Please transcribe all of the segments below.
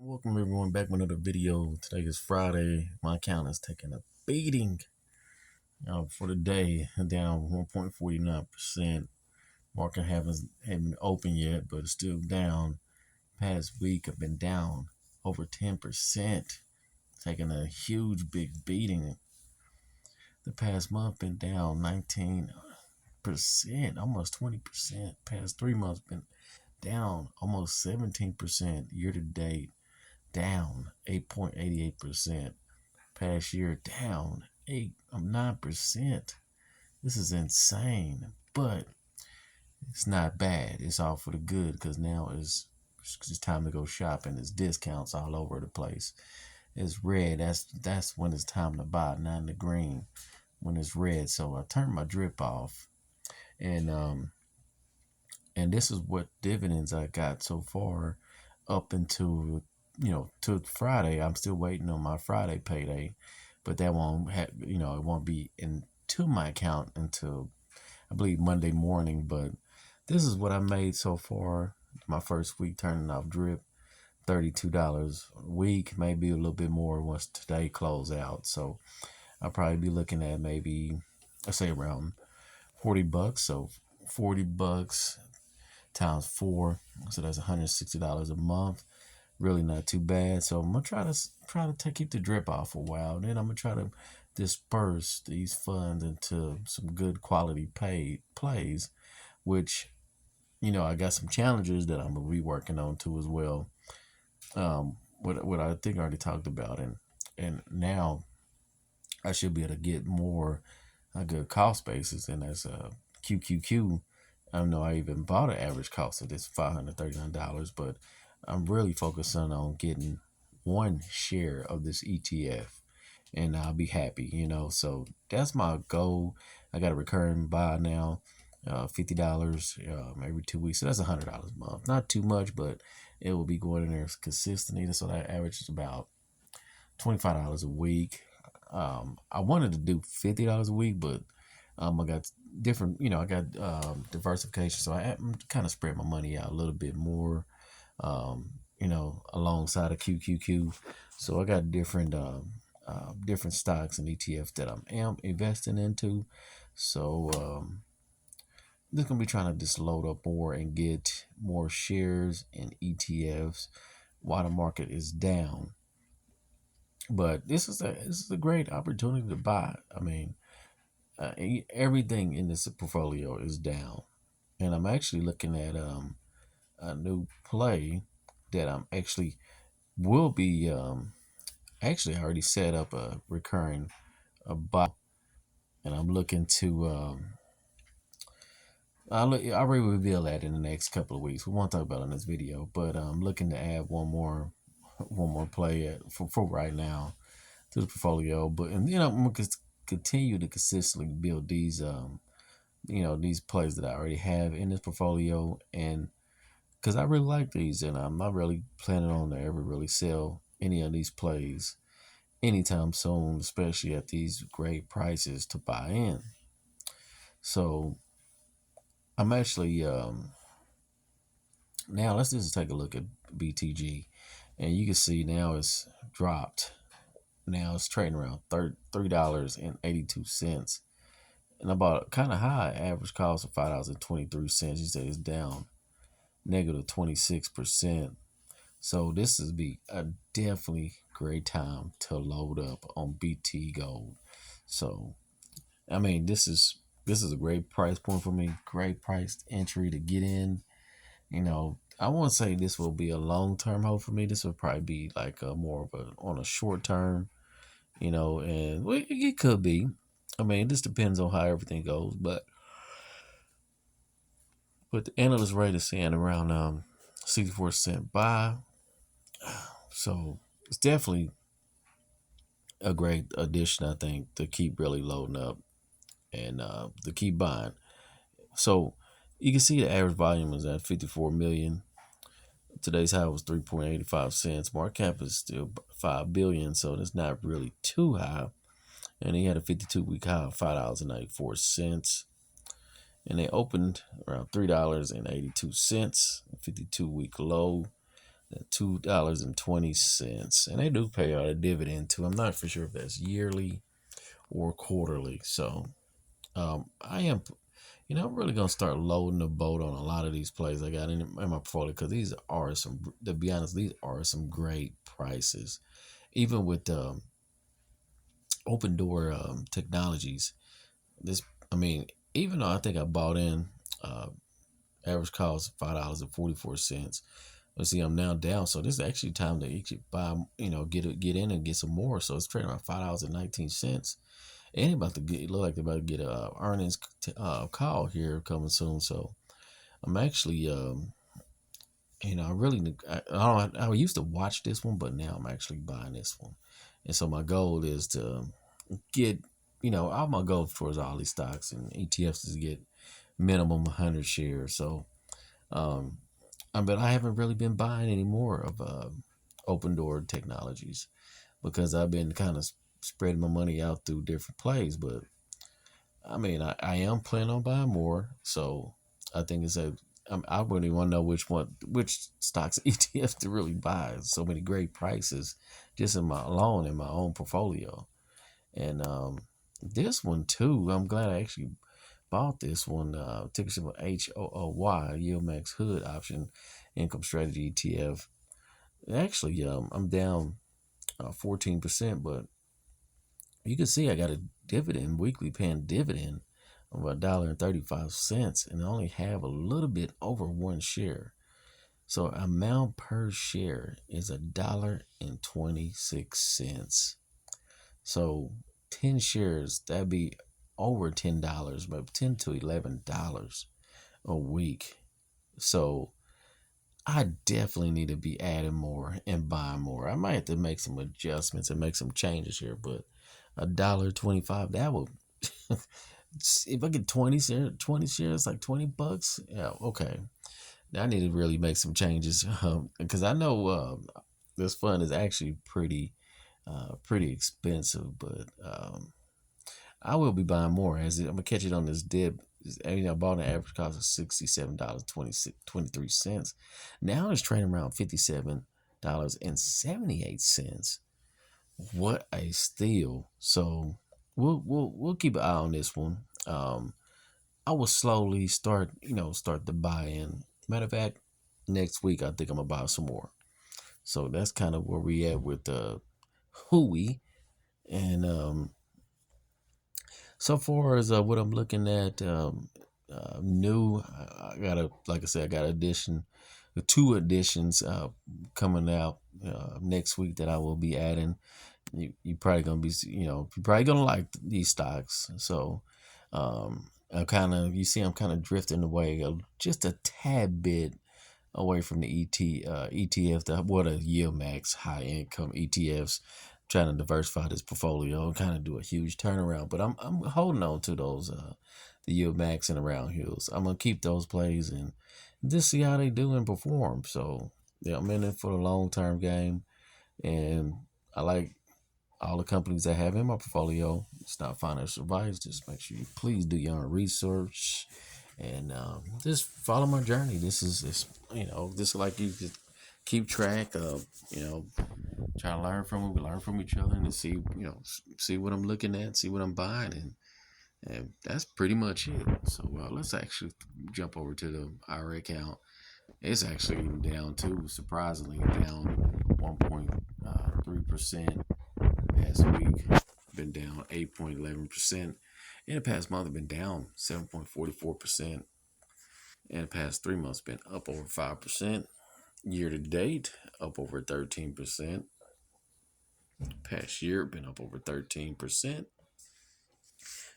Welcome everyone back with another video. Today is Friday. My account is taking a beating for the day, down 1.49%. Market haven't opened yet, but it's still down. Past week I've been down over 10%, taking a huge big beating. The past month been down 19%, almost 20%. Past 3 months been down almost 17%. Year to date down 8.88%. Past year down 9%. This is insane, but it's not bad. It's all for the good because now it's time to go shopping. There's discounts all over the place. It's red. That's when it's time to buy, not in the green when it's red. So I turned my drip off, and this is what dividends I got so far up until to Friday. I'm still waiting on my Friday payday, but that won't have it won't be into my account until I believe Monday morning. But this is what I made so far. My first week turning off drip, $32 a week, maybe a little bit more once today close out. So I'll probably be looking at maybe let's say around $40. So $40 times 4, so that's $160 a month. Really not too bad. So I'm gonna try to keep the drip off for a while. Then I'm gonna try to disperse these funds into some good quality paid plays, which I got some challenges that I'm gonna be working on too as well. What I think I already talked about, and now I should be able to get more a good cost basis, and that's QQQ. I don't know I even bought an average cost of this $539, but I'm really focusing on getting one share of this ETF, and I'll be happy. So that's my goal. I got a recurring buy now, $50 every 2 weeks. So that's $100 a month. Not too much, but it will be going in there consistently. So that averages about $25 a week. I wanted to do $50 a week, but I got different, I got diversification, so I'm kind of spread my money out a little bit more, alongside of QQQ. So I got different different stocks and ETFs that I'm investing into. So just gonna be trying to just load up more and get more shares and ETFs while the market is down. But this is a great opportunity to buy. I mean, everything in this portfolio is down, and I'm actually looking at a new play that I'm actually will be actually I already set up a recurring buy, and I'm looking to I'll reveal that in the next couple of weeks. We won't talk about it in this video, but I'm looking to add one more play for right now to the portfolio. But I'm gonna continue to consistently build these plays that I already have in this portfolio, and because I really like these, and I'm not really planning on to ever really sell any of these plays anytime soon, especially at these great prices to buy in. So I'm actually now let's just take a look at BTG, and you can see now it's dropped. Now it's trading around $3.82, and about kind of high average cost of $5.23. You say it's down negative 26%. So this is be a definitely great time to load up on BT Gold. So I mean, this is a great price point for me. Great price entry to get in. I won't say this will be a long term hold for me. This will probably be like a more of a on a short term. And it could be. I mean, it just depends on how everything goes. But the analyst rate is saying around 64% buy. So it's definitely a great addition, I think, to keep really loading up and to keep buying. So you can see the average volume is at 54 million. Today's high was 3.85 cents. Market cap is still 5 billion, so it's not really too high. And he had a 52-week high of $5.94. And they opened around $3.82, 52-week low. $2.20, and they do pay out a dividend too. I'm not for sure if that's yearly or quarterly. So I am, I'm really gonna start loading the boat on a lot of these plays I got in my portfolio because these are some. To be honest, these are some great prices. Even with open door technologies, this I mean, even though I think I bought in, uh, average cost $5.44. Let's see, I'm now down, so this is actually time to actually buy. Get in and get some more. So it's trading around $5.19. And about to get, it look like they're about to get a earnings call here coming soon. So I'm actually, I really, I used to watch this one, but now I'm actually buying this one. And so my goal is to get, all my goal towards all these stocks and ETFs is to get minimum 100 shares. So, um, but I haven't really been buying any more of open door technologies because I've been kind of spreading my money out through different plays. But I mean, I am planning on buying more. So I think it's I really want to know which stocks ETFs to really buy. So many great prices just in my own portfolio. And this one too, I'm glad I actually bought this one. Ticker symbol HOOY, Yield Max Hood Option Income Strategy ETF. Actually, I'm down 14%, but you can see I got a dividend, weekly paying dividend of $1.35, and I only have a little bit over one share. So amount per share is $1.26. So 10 shares, that'd be over $10, but $10 to $11 a week. So I definitely need to be adding more and buying more. I might have to make some adjustments and make some changes here, but $1.25, that will if I get 20 shares, like $20, yeah, okay. I need to really make some changes because I know this fund is actually pretty expensive, but I will be buying more as I'm gonna catch it on this dip. I bought an average cost of $67.23. Now it's trading around $57.78. What a steal! So we'll keep an eye on this one. I will slowly start to buy in. Matter of fact, next week I think I'm gonna buy some more. So that's kind of where we at with Hui. And so far as what I'm looking at, new, I got like I said, I got two additions coming out next week that I will be adding. You probably gonna be, you're probably gonna like these stocks. So, you see, I'm kind of drifting away just a tad bit away from the ETF, the yield max high income ETFs, trying to diversify this portfolio and kind of do a huge turnaround. But I'm holding on to those the yield max and around hills. I'm gonna keep those plays and just see how they do and perform. So yeah, I'm in it for the long term game, and I like all the companies I have in my portfolio. It's not financial advice. Just make sure you please do your own research and just follow my journey. This is this like you just keep track of, try to learn from them. We learn from each other and to see, see what I'm looking at, see what I'm buying, and that's pretty much it. So let's actually jump over to the IRA account. It's actually even down too, surprisingly down 1.3% past week. Been down 8.11%. In the past month, been down 7.44%. In the past 3 months, been up over 5%. Year to date, up over 13%. Past year, been up over 13%.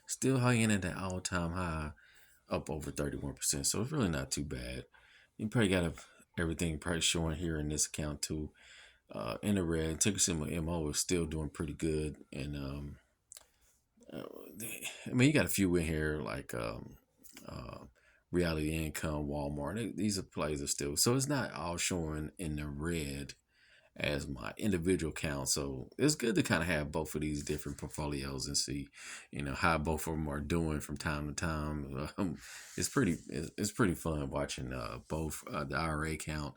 Still hanging at that all-time high, up over 31%. So it's really not too bad. You probably got everything probably showing here in this account too. In the red, ticker symbol MO is still doing pretty good, and uh, you got a few in here like Reality Income, Walmart. These are plays are still, so it's not all showing in the red as my individual count. So it's good to kind of have both of these different portfolios and see, how both of them are doing from time to time. It's pretty fun watching both the IRA count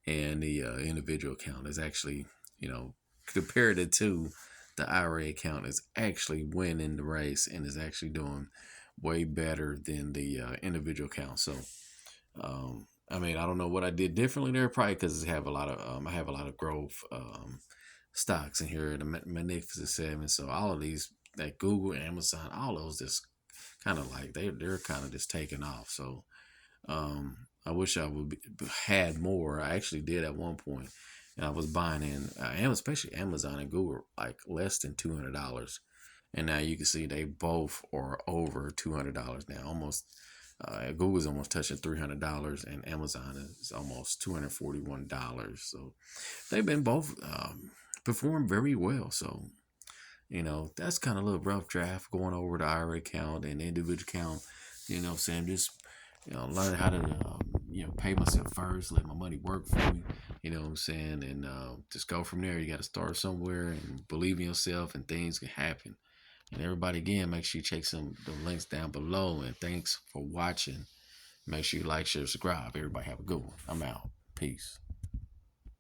and the individual account is actually, compared it to the IRA account, is actually winning the race and is actually doing way better than the individual account. So, I mean, I don't know what I did differently there, probably because I have a lot of growth stocks in here, the Magnificent Seven. So all of these, like Google, Amazon, all those just kind of like they're kind of just taking off. So I wish I had more. I actually did at one point, and I was buying in, especially Amazon and Google, like less than $200. And now you can see they both are over $200 now. Almost, Google's almost touching $300, and Amazon is almost $241. So they've been both performed very well. So that's kind of a little rough draft going over the IRA account and the individual account. Saying just learn how to pay myself first, let my money work for me. You know what I'm saying, and just go from there. You got to start somewhere and believe in yourself, and things can happen. And everybody, again, make sure you check the links down below. And thanks for watching. Make sure you like, share, subscribe. Everybody have a good one. I'm out. Peace.